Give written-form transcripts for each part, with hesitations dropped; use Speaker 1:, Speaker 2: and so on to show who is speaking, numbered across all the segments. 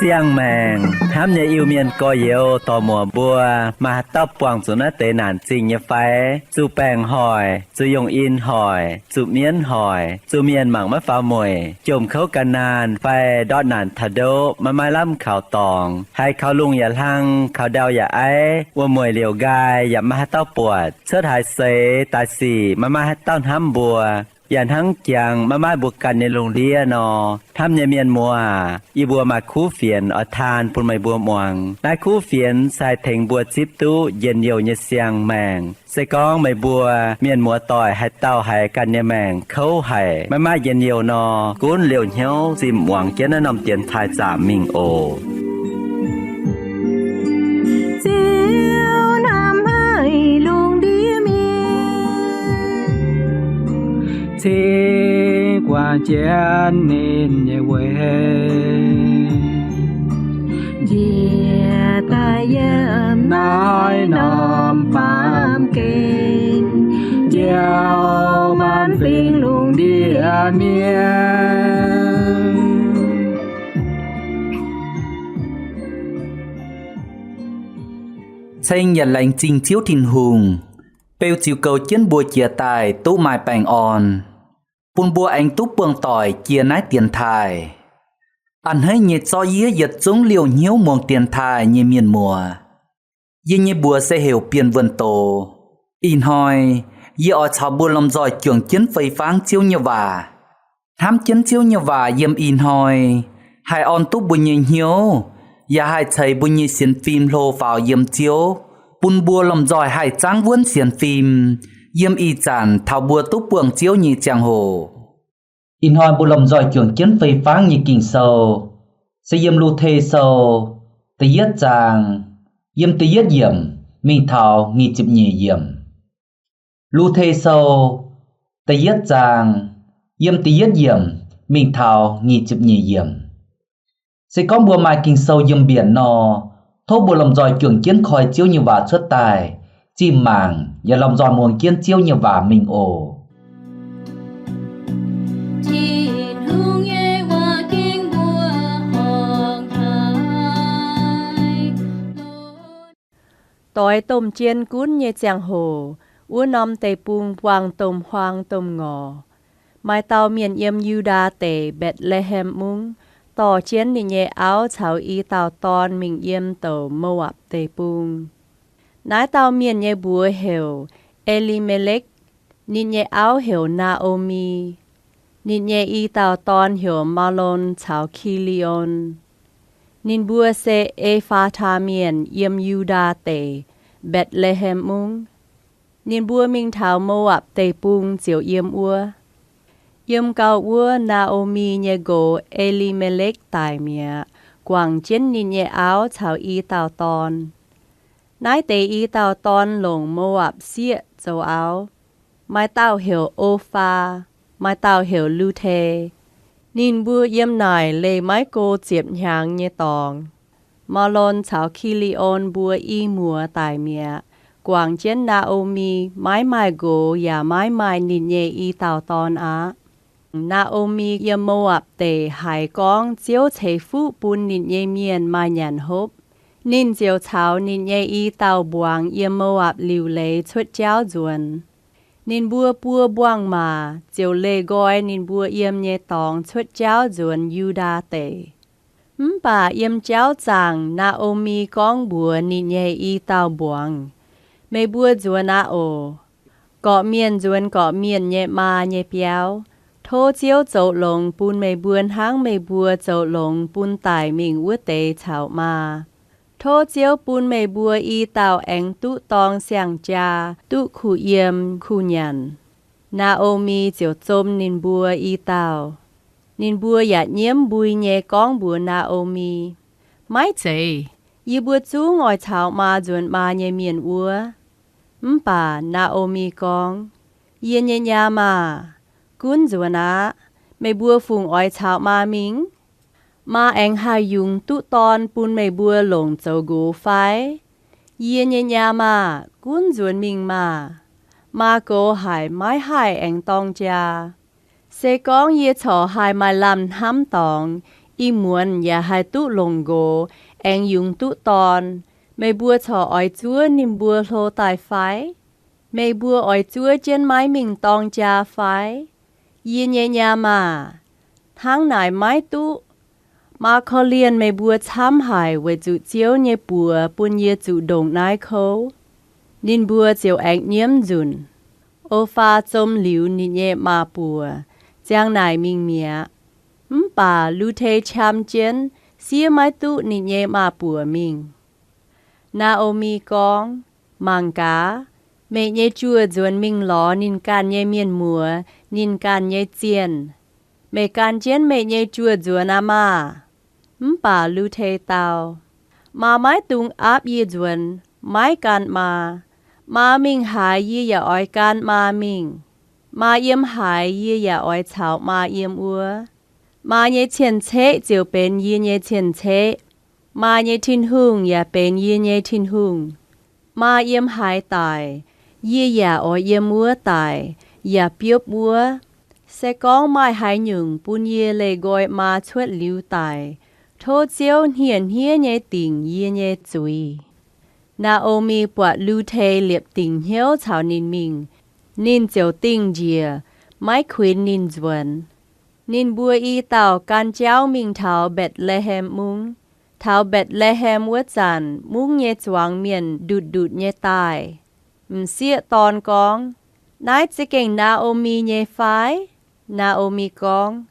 Speaker 1: Siang mèng, hám nhà yêu miền có yếu tò mùa bùa, mà tóc quảng xuống nó tế nản trình như phái, chú bèng hỏi, chú dùng in hỏi, chú miến hỏi, chú miền mảng mất phá mùi, chùm khấu cả nàn, phai đọt nản thà đô, mà mai lắm khảo tòng, hay khảo lungอย่าlăng, khảo đauอย่าấy,ว่ามวยเหลียวกายอย่ามาให้เต้าปวดเชิดหายเสตายสี่มาให้เต้าห้ำบัวอย่างทั้งจังมาบุกกันในโรงเรียนนอทำในเมียนมัวอีบัวมาคู่เฟียนอทานปุ่นไม่บัวมวงได้คู่เฟียนใส่เถงบัวจิบตู้เย็นเยียวเนเสียงแมงใส่กองไม่บัวเมียนมัวต่อยให้เต้าให้กันในแมงเขาให้มาเย็นเยียวนอกุ้นเหลียวเหี้ยวจิมหวังเจนนำเตียนทายจ่ามิงโอ
Speaker 2: thế qua chén nên nhẹ quê
Speaker 3: Dìa ta dâm
Speaker 2: nói nòm phàm
Speaker 3: kinh
Speaker 2: gieo man phiền luôn địa miên
Speaker 4: Xanh nhận lành trình chiếu thìn hùng Bêu chiều cầu chiến bùa chia tài tú mai bành on Bùn bùa anh tú buông tỏi chia nái tiền thai Anh hãy nhiệt cho yế giật xuống liều nhiêu muông tiền thai như miền mùa Yế như bùa sẽ hiểu biên vườn tổ In hỏi Yế ở cháu bùa lòng giỏi trưởng chiến phây pháng chiếu như vả Hám chiến chiếu như vả yếm in hỏi Hai on tú bùa như hiếu Yà hai thầy bùa như xin phim lô vào yếm chiếu Bùn bùa lòng giỏi hai tráng vốn xiên phim Yếm y chản thảo bùa túc buồng chiếu như chàng hồ In hỏi bùa lòng giỏi trưởng chiến phây pháng như kinh sâu Sẽ yếm lưu thê sâu Tì yết chàng Yếm tì yết yểm Mình thảo nghi chịp nhì yểm Lưu thê sâu Tì yết chàng Yếm tì yết yểm Mình thảo nghi chịp nhì yểm Sẽ có bùa mai kinh sâu yếm biển nò Thô bùa lòng giỏi trưởng chiến khỏi chiếu như vả xuất tài Chim màng Và lòng giỏi muồng chiến chiếu như vả mình ổ
Speaker 3: Tối tôm chiên cuốn như chàng hồ Ua nòm tê bùng hoang tôm ngò Mai tàu miền yếm Yuda tê Bethlehem mung Tỏ chiến nì nhẹ áo cháu y tàu ton mình yếm tàu Moab tê bùng Nái tàu miền nhẹ bùa hiểu Elimelech Nì nhẹ áo hiểu Naomi Nì nhẹ y tàu ton hiểu Malon cháu Kilion Nín bùa sẽ Ephata miền yếm Yuda tê Bethlehem mung Nín bùa mình thảo Moab tê bùng chiều yếm ua Yếm cao ua Naomi nhẹ gỗ Elimelech tài mẹ Quảng chiến nín nhẹ áo cháu y tàu ton Nái tê y tàu ton lồng Moab xịa châu áo Mai tàu hiểu Opha Mai tàu hiểu Luthe Nín bùa yếm nải lê mái cô chiếp nhàng nhẹ tòng Malon cháu Kilion bùa y mùa tài mẹ Quảng chiến Naomi mái mai gỗ và mái mai nín nhẹ y tàu ton á Naomi yếm Moab tê hải con chiếu chế phụ bùn nín nhẹ miền mai nhàn hốp Nín chiếu cháu nín nhẹ y tàu buông yếm Moab liu lê xuất cháu duẩn Nín bùa buông mà chiếu lê gói nín bùa yếm nhẹ tòng xuất cháu duẩn Yuda tê Bà yếm cháu chàng Naomi con bùa nín nhẹ y tàu buông Mê bùa duẩn á ổ Gọ miền duẩn gọ miền nhẹ mà nhẹ béo Thô chiếu dấu lồng bùn mê buôn háng mê bùa dấu lồng bùn tài mình ua tế cháu mà Thô chiếu bùn mê bùa y tàu ánh tụ tòng xiang cha tụ khu yếm khu nhàn Naomi chiếu chôm nín bùa y tàu Nín bùa yạt nhiễm bùi nhẹ con bùa Naomi Mái chế Y bùa chú ngồi cháu mà duẩn mà nhẹ miền ua Bà Naomi con Yên nhẹ nhà mà Cún duẩn á Mê bùa phùng oi cháu mà mình Mà anh hai dùng tụ tòn bún mày bùa lồng châu gỗ phái. Yê nhẹ nhà mà, cuốn ruột mình mà cô hải mái hải anh tông cha. Sẽ con yê cho hải mái làm hám tông, y muốn ya hải tụ lồng gỗ, anh dùng tụ tòn. Mày bùa cho ỏi chúa niềm bùa lô tài phái. Mày bùa ỏi chúa trên mái mình tông cha phái. Yê nhẹ nhà mà, tháng này mái tụ. Mà khó liền mày bùa chám hải về chủ chiếu nhé bùa buôn nhé chủ đồng nái khâu. Nên bùa chiếu ảnh nhiễm dùn. Ô pha chôm liu nị nhé mà bùa. Giang nài mình mía. Bà lưu thê chám chén. Xia mái tụ nị nhé mà bùa mình. Naomi con. Mang cá. Mẹ nhé chua dùn mình ló nín can nhé miên mùa. Nín can nhé chiên. Mẹ can chiên mẹ nhé chua dùn mà. Bà lưu thê tao. Mà mái tung áp yê dùn. Mái can mà mình hài yê ya oi can mà mình. Mà yếm hài yê ya oi chào mà yếm ua. Mà nhé chiên chế chiều bên yê nhé chiên chế. Mà nhé thiên hùng ya bên yê nhé thiên hùng. Mà yếm hài tài. Yê ya oi yếm ua tài. Ya biếp ua. Sẽ có mai hài nhung bún yê lê gọi mà chuột lưu tài. Thô chiếu hiền hiên nhé tình yê nhé cùi. Naomi bọa lưu thê liệp tình hiếu chào nín mình. Nín chiều tình dìa, mái khuyên nín dùn. Nín bùa y tàu can cháu mình thảo Bethlehem mung. Thảo Bethlehem vớt dàn, mung nhé choáng miền đụt nhé tài. Xịa tòn con. Nái chỉ kênh Naomi nhé phái. Naomi con.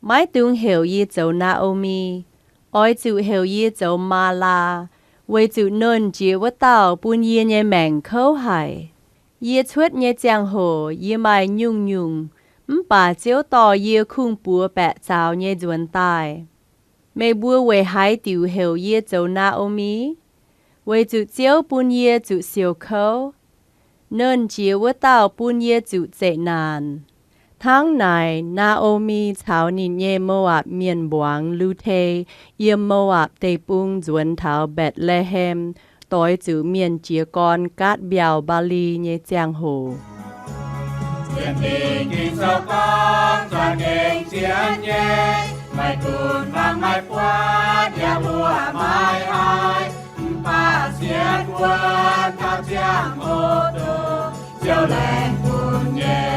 Speaker 3: Mái tung hiểu yê châu Naomi. Ôi chủ hiểu yê châu mà la. Với chủ nôn chìa vất tàu bún yê nhé mẹng khâu hải. Yê chuốt nhé giang hồ yê mai nhung. Bà chiếu tỏ yê khung bùa bẹ chào nhé duẩn tài. Mẹ bùa về hải tiểu hiểu yê châu Naomi. Với chủ chiếu bún yê chủ siêu khâu. Nôn chìa vất tàu bún yê chủ dễ nàn. Tháng này, Naomi chào nín nhé Moab miền buông lưu thê, yếm Moab tây bung duẩn thảo Bethlehem, tối chữ miền chia con cát biao Bali nhé giang hồ.
Speaker 5: Chiến tình kinh sâu con, toàn kinh chiến nhé, mày cùn vang mày quát, nhà bùa mai ai, bà chiến quân, cao giang hồ tô, chiều lên cùn nhé.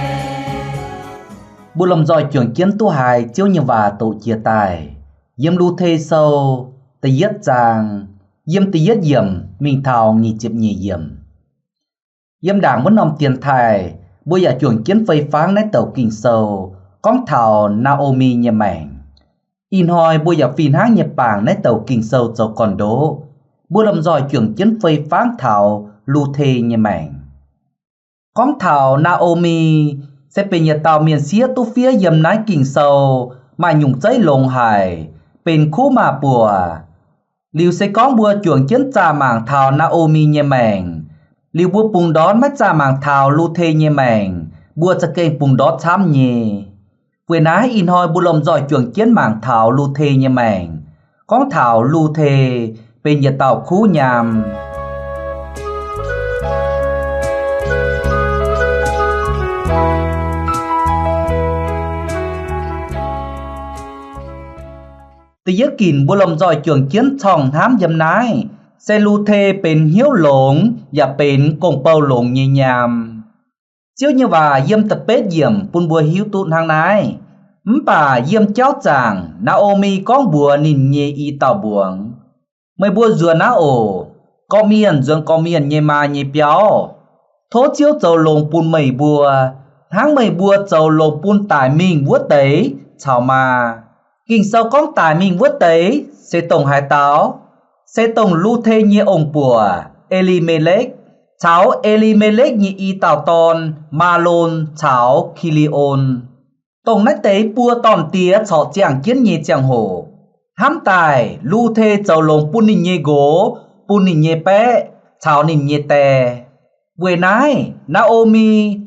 Speaker 4: Bù lòng dòi trưởng chiến tu hài chiếu như và tổ chia tài. Yếm lưu thê sâu, tì yết giang, yếm tì yết yểm, mình thảo nhì chịp nhì yểm. Yếm đảng vẫn nằm tiền thải, bù giả trưởng chiến phây pháng nét tàu kinh sâu, con thảo Naomi nhẹ mảnh. In hoi bù giả phìn háng nhật bảng nét tàu kinh sâu cho còn đố. Bù lòng dòi trưởng chiến phây pháng thảo lưu thê nhẹ mảnh. Con thảo Naomi sẽเป็นnhà tàu miền xía tu phía yếm nái kinh sâu mà nhung giấy lồng hảiเป็นคู่มาปัว liu sẽ có bùa chuộng chiến trà mảng thảo Naomi nhẹ mảnh liu bùa bùng đón mắt trà mảng thảo lưu thê nhẹ mảnh bùaจะเก่ง bùng đón chám nhẹ quê nái in hoi bùa lồng giỏi chuộng chiến mảng thảo lưu thê nhẹ mảnh con thảo lưu thê เป็นnhà tàuคู่ยาม Tì yết kìn bùa lồng dòi trưởng chiến chòng thám dâm nái. Xe lưu thê bên hiếu lộn và bên công bầu lộn nhẹ nhàm. Chiếu như và yếm tập bết yểm bùn bùa hiếu tụn hàng nái. Bà yếm cháu chàng Naomi con bùa nín nhẹ y tàu buông. Mấy bùa dùa ná ổ. Có miền dường có miền nhẹ mà nhẹ béo. Thố chiếu dầu lộn bùn mây bùa. Tháng mây bùa dầu lộn bùn tải mình vuốt đấy. Chào mà. Kinh sau con tài mình vớt tế, sẽ tổng hai táo, sẽ tổng lưu thê như ông bùa, Elimelech, cháu Elimelech như y tào tòn, Malon, cháu Kilion. Tổng nách tế bùa tòn tía chọ chàng chiến nhé chàng hổ. Hám tài, lưu thê cháu lồng bùn nìn nhé gỗ, bùn nìn nhé bé, cháu nìn nhé tè. Buổi nái, Naomi,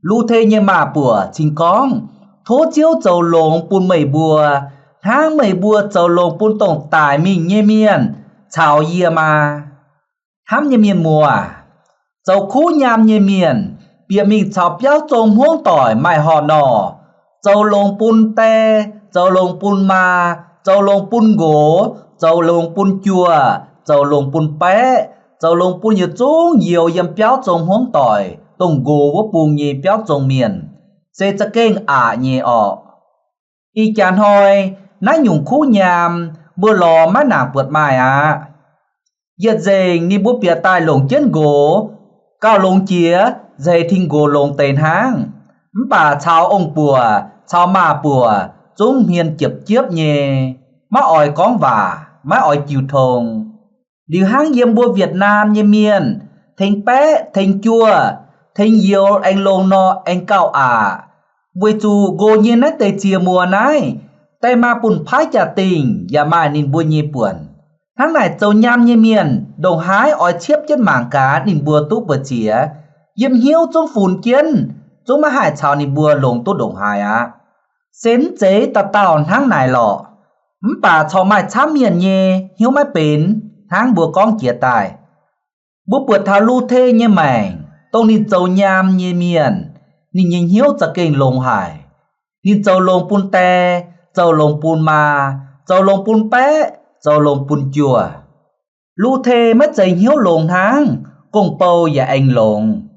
Speaker 4: lưu thê như mà bùa, chính con, thố chiếu cháu lồng bùn mây bùa, tháng mày bùa châu lồng bún tổng tài mình nhê miền chào yê mà hám nhê miền mùa châu khu nham nhê miền bịa mình chào béo trông huống tỏi mày hò nọ châu lồng bún tê châu lồng bún ma châu lồng bún gỗ châu lồng bún chua châu lồng bún bé châu lồng bún như chú nhiều yếm béo trông huống tỏi tông gỗ với bùn nhê béo trông miền sẽ chắc kênh nhê ọ y chán hoi nãy nhung khu nhàm bữa lò má nàng vượt mai giật dền ni bố bịa tai lồng chân gỗ cao lồng chía dây thinh gỗ lồng tên hang bà chào ông bùa chào mà bùa chúng hiền chụp chiếp nhẹ má ỏi con vả má ỏi chịu thùng điều hang yếm bùa Việt Nam như miền thành bé thành chua thành nhiều anh lồng nọ anh cao với chú gỗ nhiên nát tê chia mùa này tay ma bùn phái trả tình và mai nín bùa nhê buồn tháng này châu nham nhê miền đồng hái ói chiếp chất mảng cá nín bùa túc bờ chía yếm hiếu trong phùn kiến chúng mà hải chào nín bùa lồng tốt đồng hài xến chế ta tào tháng này lọ bà chào mai chám miền nhê hiếu mai bến tháng bùa con chia tài bùa bùa thảo lưu thê nhê mảnh tông nín châu nham nhê miền nín nhìn hiếu trả kênh lồng hải nín châu lồng bùn tè châu lồng bùn ma châu lồng bùn bé châu lồng bùn chùa lưu thê mất dành hiếu lồng tháng cùng bầu và anh lồng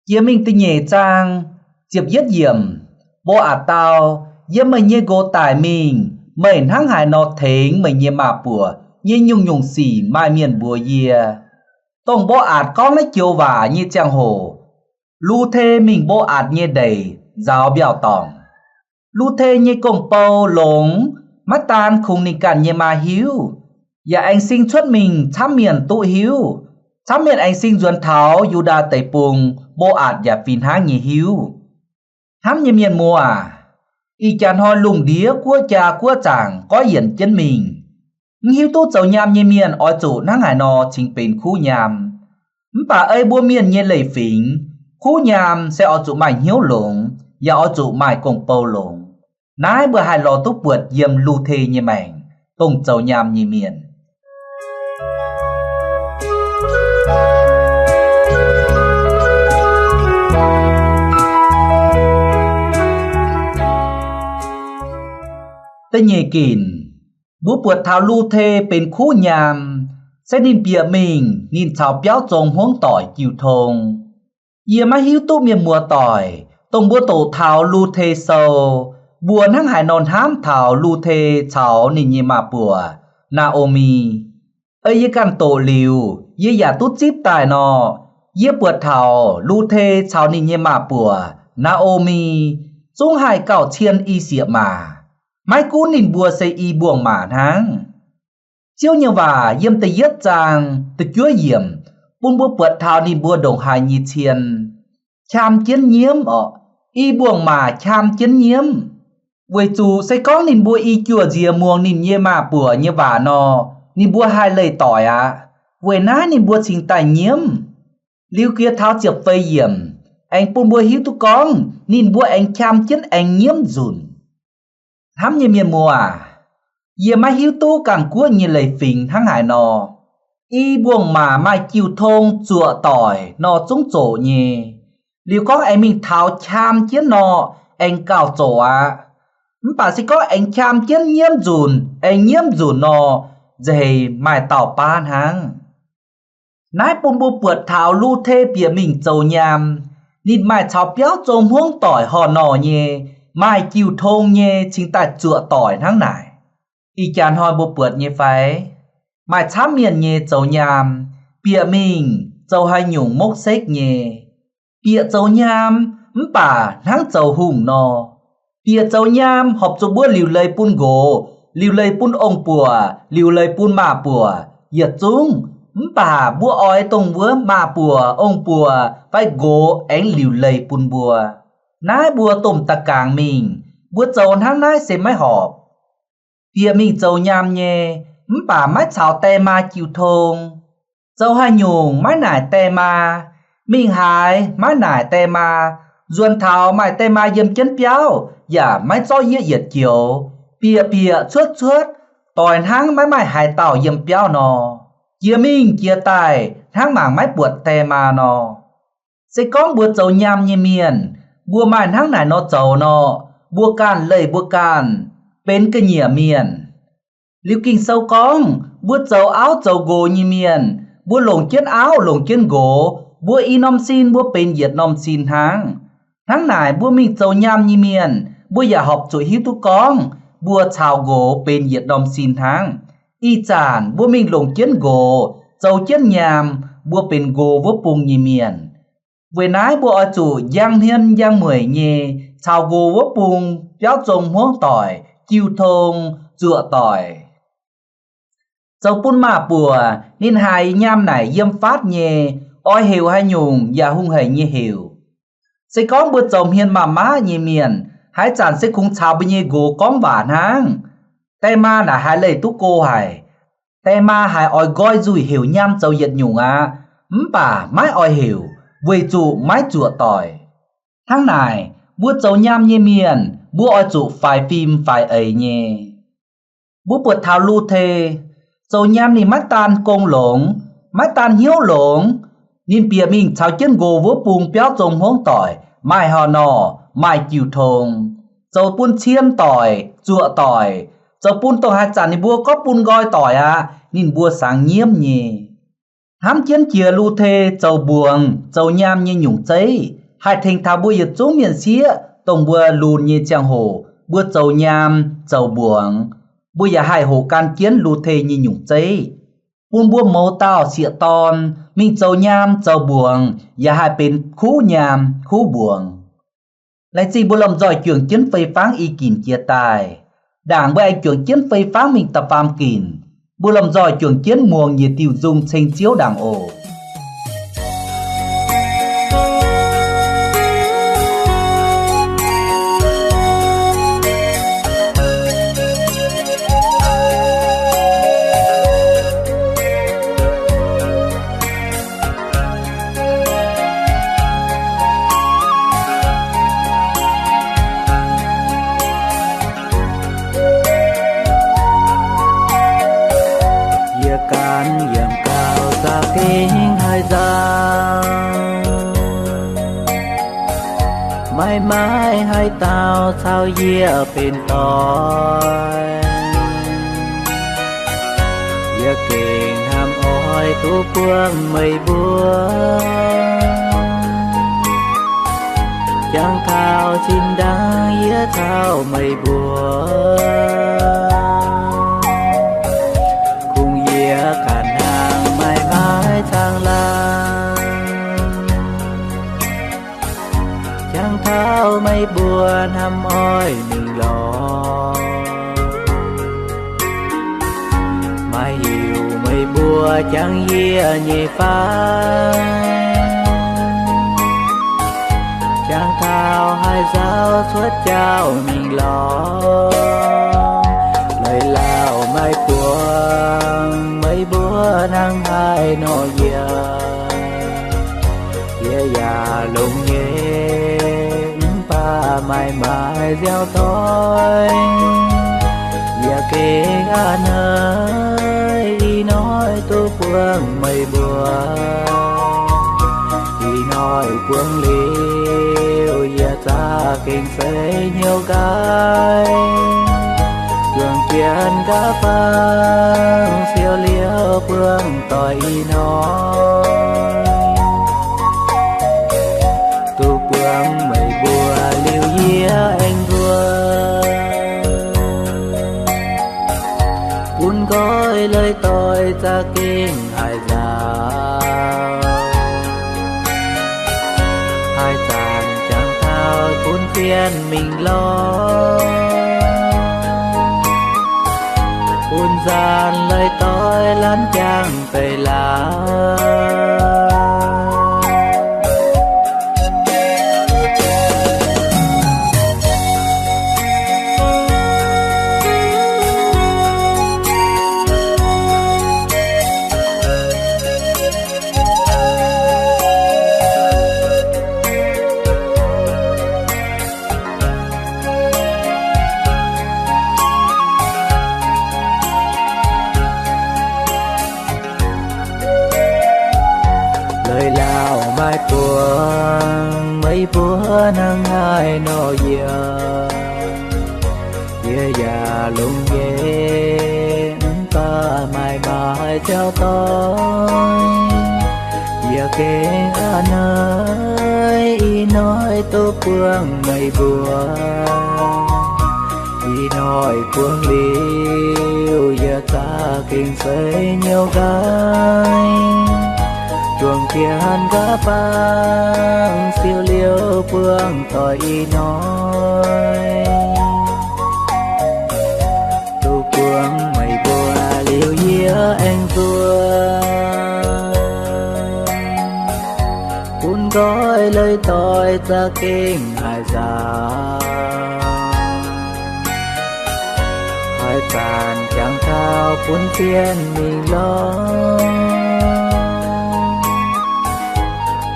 Speaker 4: chia mình tình nhẹ trang chiếp giết diệm bố tao yếm mày nhê gô tài mình mày tháng hải nọ thính mày nhê mà bùa nhê nhung nhung xỉ mai miền bùa yê tông bố con lấy chiều vả như trang hồ lưu thê mình bố nhê đầy giáo biểu tỏng lưu thê như công bầu lống mắt tan không nên cản như mà hiếu và anh sinh xuất mình thám miền tụ hiếu thám miền anh sinh duẩn tháo yu đa tây bùng bố và phìn háng như hiếu thám như miền mùa y chán hoi lùng đía của cha của chàng có hiển chân mình hiếu tốt dầu nham như miền oi chủ năng hải nò chính bên khu nham bà ấy bua miền như lầy phỉnh khu nham sẽ oi chủ mảnh hiếu lùng và oi chủ mải công bầu lùng nãy bữa hai lò túc vượt yếm lưu thê như mảnh tông dầu nham như miền tê nhề kìn bố bượt thảo lưu thê bên khu nham sẽ nín bịa mình nín chào béo trông huống tỏi chịu thùng yếm má hiếu tốt miền mùa tỏi tông bố tổ thảo lưu thê sâu buồn hăng hải non hám thảo lưu thê cháu nín nhê mà bùa Naomi ấy yê căn tổ liu yê giả tút chíp tài nọ yê bùa thảo lưu thê cháu nín nhê mà bùa Naomi chúng hải cảo chiên y xịa mà mai cú nín bùa xây y buồng mà tháng chiếu như và yếm tê yết chàng tê chúa yểm bùn bùa bùa thảo nín bùa đồng hải nhị chiên cham chiến nhiễm y buồng mà cham chiến nhiễm với chú sẽ có nín bùa y chùa dìa muông nín nhê mà bùa như vả nò nín bùa hai lời tỏi với ná nín bùa chính tài nhiễm lưu kia tháo chiệp phây yểm anh bùn bùa hiếu tu con nín bùa anh cham chiến anh nhiễm dùn hám như miền mùa yê mai hiếu tu càng cua như lời phình hăng hải nò y buồng mà mai chiều thông chùa tỏi nò trúng chỗ nhê lưu có anh mình tháo cham chiến nò anh cao chỗ bà sẽ có anh cham chiến nhiễm dùn nò dày mai tàu ban hăng nãy bùn bùa bượt thảo lưu thê bìa mình châu nham nín mai chào béo trông huống tỏi hò nò nhê mai chiều thông nhê chính tại chùa tỏi tháng này y chán hoi bùa bượt nhê phái mai chám miền nhê châu nham bìa mình châu hai nhung mốc xếch nhê bìa châu nham bà tháng châu hùng nò bìa châu nham họp cho bữa liều lây pun gỗ liều lây pun ông bùa liều lây pun mà bùa yết chúng bà bùa ói tông bữa mà bùa ông bùa phải gỗ ánh liều lây pun bùa nái bùa tôm ta càng mình bùa châu tháng nái sẽ mới họp bìa mình châu nham nhê bà mái chào tè ma chiều thông châu hai nhung mái nải tè ma mình hài mái nải tè ma duân thảo mái tè ma yếm chân béo và mái cho yết yết chiều bịa chuốt tỏi tháng máy mày hải tảo yếm béo nọ chia minh chia tài tháng mảng máy buột tè mà nọ sẽ có bùa dầu nham như miền bùa mài tháng này nó dầu nọ bùa can lầy bùa can bên cái nhỉa miền liu kinh sâu con bùa dầu áo dầu gồ như miền bùa lồng chân áo lồng chân gỗ bùa y nom xin bùa bên diệt nom xin tháng này bùa mình dầu nham như miền bùaอย่าhọc chuỗi hiếu tu con bùa chào gỗ bên diệt nom xin y chản bùa mình lồng chân gỗ dầu chân nhàm bùa bên gỗ bùa pung như miền với nái bùa chủ giang hiên giang mười nhề chào gỗ bùa pung béo trồng huống tỏi chiêu thông dựa tỏi dầu pun mà bùa nên hai nham này yếm phát nhề oi hiểu hay nhung và hung hề như hiểu sẽ có bữa chồng hiền mà má như miền hãy chản sẽ cũng chào bên như gỗ con vạn hang tay ma là hai lời tú cô hải tay ma hai oi gói rủi hiểu nham dầu nhiệt nhung bà mái oi hiểu về chủ mái chùa tỏi tháng này bữa dầu nham như miền bữa oi chủ phải phim phải ấy nhé bữa bữa thảo lưu thề dầu nham ni mắt tan công lũng mắt tan hiếu lũng nên bìa mình chào chân gồ vô bùng béo trồng huống tỏi mai hò nò mai chiều thùng dầu pun chiên tỏi chùa tỏi dầu pun tỏi hai chản ni bua có pun gói tỏi nên bua sáng nhiễm nhỉ hám chiến chia lưu thê dầu buồng dầu nham như nhung cháy hai thành thảo bua yết chúng miền xía tổng bua lùn như chàng hồ bua dầu nham dầu buồng bua ya hai hồ can kiến lưu thê như nhung cháy bun bua màu tao xịa ton mình dầu nham dầu buồng ya hai bên khu nham khu buồng lại gì bua làm giỏi trưởng chiến phây pháng y kìm chia tài đảng với anh trưởng chiến phây pháng mình tập phàm kìm bùa làm giỏi trưởng chiến muồng nhiệt tiêu dung tranh chiếu đảng ổ
Speaker 1: mãi mãi hai tao sao dìa bên tỏi dìa kềnh hàm oi tú buông mây búa chẳng thao chim đang dìa thao mây búa cùng dìa cạn hàng mãi mãi thang lang chẳng thao mây buồn hăm oi mình lo mai hiểu mây bùa chẳng dìa nhẹ phai chẳng thao hai giáo suốt trao mình lo lời lao mai buồn mây bùa năng hai nọ dìa già lùng nhẹ ba mãi mãi gieo tối và kê gan ơi đi nói tôi phương mây bùa đi nói phương liêu và ta kinh phê nhiều cái trường kiên cá phang siêu liêu phương tội nói mây bùa liêu dĩa anh thua cuốn gói lời tôi ra kinh hai rào hai chàng chẳng thao cuốn phiền mình lo cuốn gian lời tôi lăn chàng về lá mai buông mấy bữa nắng hai nọ giờ già lung ghé ta mai mai theo tôi giờ kể anh ơi nói tôi buông mấy bữa nói buông liêu giờ ta kinh xây nhiều cái chuồng chiên cá băng siêu liêu buông tội nói tu buông mày bùa liêu dĩa anh vua cũng gói lời tội ra kinh hai già hai tàn chẳng thao cuốn phiên mình lo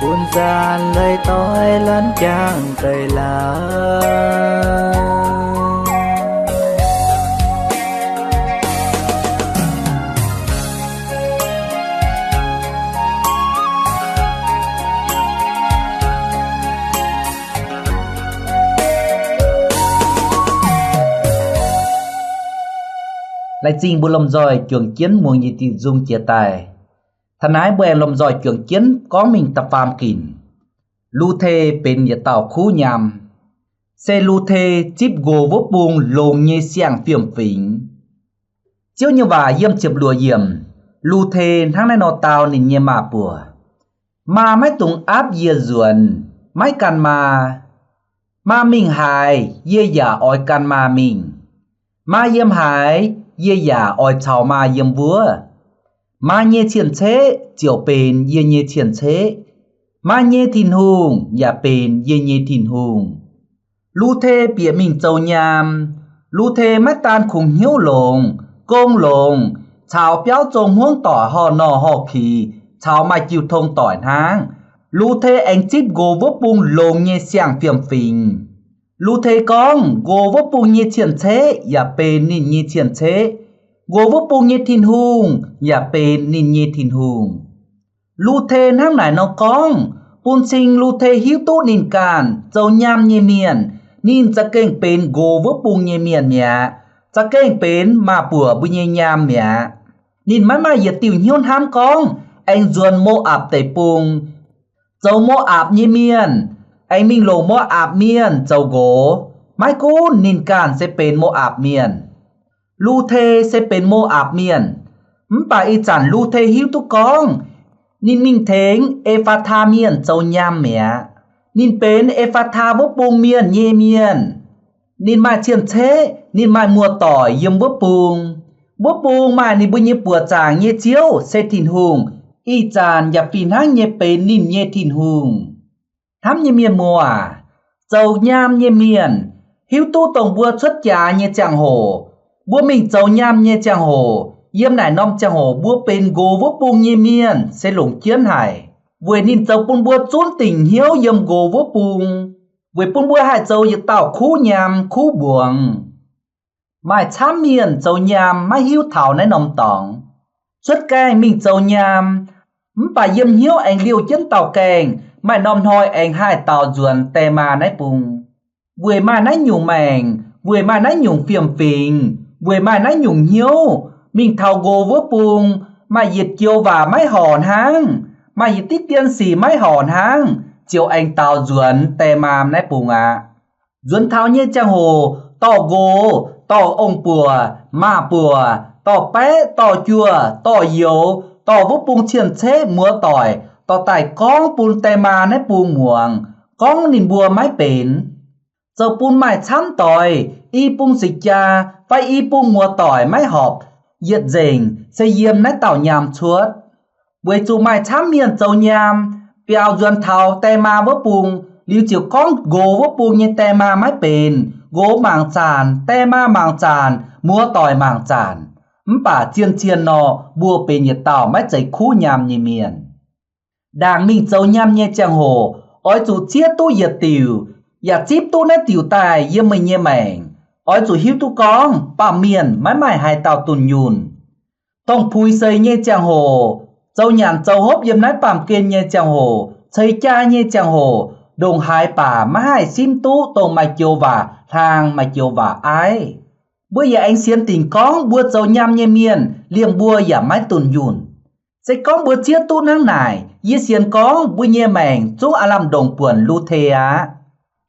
Speaker 1: cuốn gian lời tôi lẫn chẳng cây lá
Speaker 4: lại trình bộ lồng giỏi trường chiến muôn nhị tiêu dung chia tài thân ái bè lồng giỏi trường chiến có mình tập phàm kìm lưu thê bên nhà tàu khu nhằm xe lưu thê chip gồ vô buông lồng như xiang phiểm phỉnh chiếu như và yếm chụp lùa yểm lưu thê tháng nay nó tàu nên nhẹ mà bùa mà mấy tung áp dìa ruồn mấy căn mà mình hài dê giả oi căn mà mình mà yếm hài dê giả oi chào mà yếm vua mà nhẹ triển chế chiều bền dê nhẹ triển chế mà nhẹ thìn hùng giả bền dê nhẹ thìn hùng lưu thê bịa mình châu nhàm lưu thê mắt tan khủng hiếu lồng công lồng chào béo trông huống tỏi hò nò hò khỉ chào mà chịu thông tỏi háng lưu thê anh chip gồ vấp bung lồng nhẹ xiang phiểm phình lưu thê con gồ vấp bung nhẹ triển chế giả bền nín nhẹ triển chế gồ vấp bung nhẹ thìn hùng giả bền nín nhẹ thìn hùng lưu thê tháng này nó con bún sinh lưu thê hiếu tốt nín càn châu nham nhẹ miền nín cha kênh bền gồ vấp bung nhẹ miền mẹ cha kênh bền mà bùa bùi nhẹ nham mẹ nín mãi mãi giờ tiểu hiếu ham con anh duồn mô ạp tẩy bung châu mô ạp nhẹ miền anh minh lộ mô ạp miền châu gỗ mãi cú nín càn sẽ bền mô ạp miền lưu thê sẽ bền mô ạp miền bà y chẳng lưu thê hiếu tốt con nín minh thேங் Ephatha miền châu nham mẹ nín bến Ephatha vấp bung miền nhê miền nín mai triển thế nín mai mùa tỏi yếm vấp bung mai nín bùi nhê bùa chàng nhê chiếu xe thìn hùng y chàn nhập phìn háng nhê bến nín nhê thìn hùng thám nhê miền mùa châu nham nhê miền hiếu tu tổng bùa xuất trà nhê chàng hồ bùa mình châu nham nhê chàng hồ yếm nải nom chàng hồ búa bên gồ vấp bung nhê miền sẽ lủng chiến hải vừa nín châu bún búa trốn tình hiếu yếm gồ vấp bung vừa bún búa hai châu yếm tạo khu nhàm khu buồng mai chám miền châu nhàm mai hiếu thảo nấy nom tỏng xuất cai mình châu nhàm bà yếm hiếu anh liêu chân tàu kèng mai nom thôi anh hai tàu ruồn tè mà nấy bung vừa mai nấy nhung mèng vừa mai nấy nhung phiểm phình vừa mai nấy nhung hiếu mình thao gồ vỡ bùng mà diệt chiều và máy hòn hang mà diệt tiết tiên xì máy hòn hang chiều anh tao duẩn tè màm nấy bùng duẩn thao như trang hồ tỏ gồ tỏ ông bùa mà bùa tỏ bé tỏ chùa tỏ yếu tỏ vỡ bùng triển chế múa tỏi tỏ tải con bùn tè mà nấy bùng muồng con nín bùa máy bền giờ bùn mải chán tỏi y bùng dịch cha phải y bùng múa tỏi máy họp diệt dình xây yếm nét tàu nhàm chuốt buổi chú mai chám miền châu nhàm bèo duân thảo tè ma vỡ bùng liu chiều con gỗ vỡ bùng như tè ma mái bền gỗ màng tràn tè ma màng tràn mua tỏi màng tràn bà chiên chiên nọ bùa bền nhiệt tàu mái chảy khu nhàm như miền đàng mình châu nhàm như chàng hồ ôi chú chiết tu diệt tiểu ya chip tu nét tiểu tài yếm mình như mèng ôi chú hiếu tu con bà miền mãi mãi hai tàu tuần nhùn tông phui xây như chàng hồ châu nhàn châu hốp yếm nái bàm kên như chàng hồ Thầy cha như chẳng hồ đồng hai bà má hai sim tú tông mạch chiều và thang mạch chiều và ai. Bữa giờ anh xiên tình con bữa dầu nhằm như miền liềm bùa giả mái tùn dùn. Sẽ có bữa chia tú nắng này dĩ xiên con bữa nhẹ mèng chú à làm đồng buồn lưu thề á.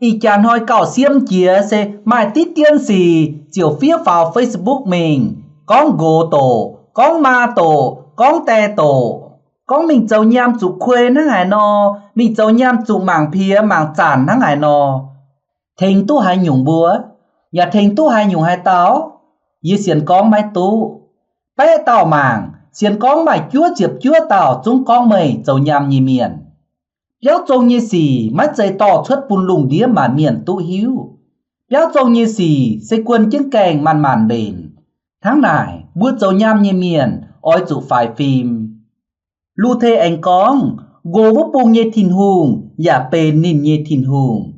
Speaker 4: Y chàng hỏi cảo xiêm chia sẽ mai tít tiên xì chiều phía vào Facebook mình. Con gồ tổ, con ma tổ, con tè tổ. Con mình dầu nhằm chủ khuê nắng hải nò, mình dầu nhằm chủ mảng phía mảng chản nắng hải nò. Thình tú hai nhung búa, nhà thình tú hai nhung hai táo. Dì xiên con mai tú. Bé tao mảng, xiên con mai chúa chiếp chúa tao chúng con mày dầu nhằm nhì miền. Béo trông như xì, mắt dây to xuất bùn lùng đĩa mà miền tú hiếu. Béo trông như xì, sẽ quân chứng kèng màn màn bền. Tháng này, bữa dầu nhằm như miền, ôi chủ phải phim. Lưu thê anh con, gô vô bùng như thìn hùng, giả bề nìn như thìn hùng.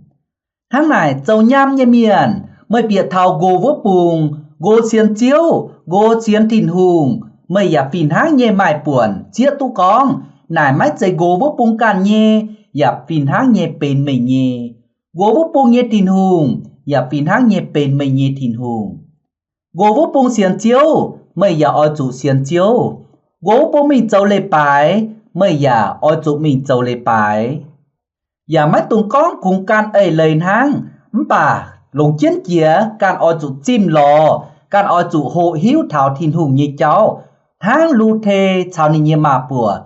Speaker 4: Tháng này dầu nhằm như miền, mới biệt thảo gô vô bùng, gô xiên chiếu, gô xiên thìn hùng, mới giả phìn háng như mài buồn, chia tu con, nài mách dây gô vô bùng can như, giả phìn háng như bền mây như. Gô vô bùng như thìn hùng, giả phìn háng như bền mây như thìn hùng. Gô vô bùng xiên chiếu, mới giả oi chủ xiên chiếu. Gỗ bố mình châu lê bái, mới giả ôi chủ mình châu lê bái. Giả mắt tùng con cùng can ấy lên hang, bà lùng chiến chìa can ôi chủ chim lò, can ôi chủ hộ hiếu thảo thìn hùng như cháu. Tháng lưu thê chào nì nhé mà bùa,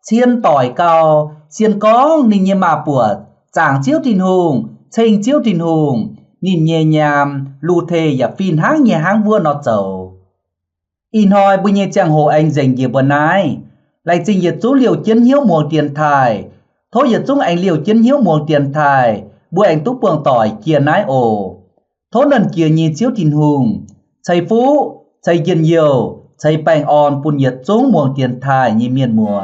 Speaker 4: chiên tỏi cao, chiên con nì nhé mà bùa, chàng chiếu thìn hùng, chênh chiếu thìn hùng, nhìn nhẹ nhàm, lưu thê giả phìn háng nhẹ háng vua nó chầu. In hỏi bữa nhẹ chẳng hồ anh dành gì bữa nay. Lại trình nhiệt chú liều chiến hiếu muộn tiền thải. Thôi nhiệt chúng anh liều chiến hiếu muộn tiền thải. Bữa anh túc buông tỏi kia nái ổ. Thôi lần kia nhìn chiếu thìn hùng. Chày phú, chày dần nhiều, chày bành on bùn nhiệt chúng muộn tiền thải như miền mùa.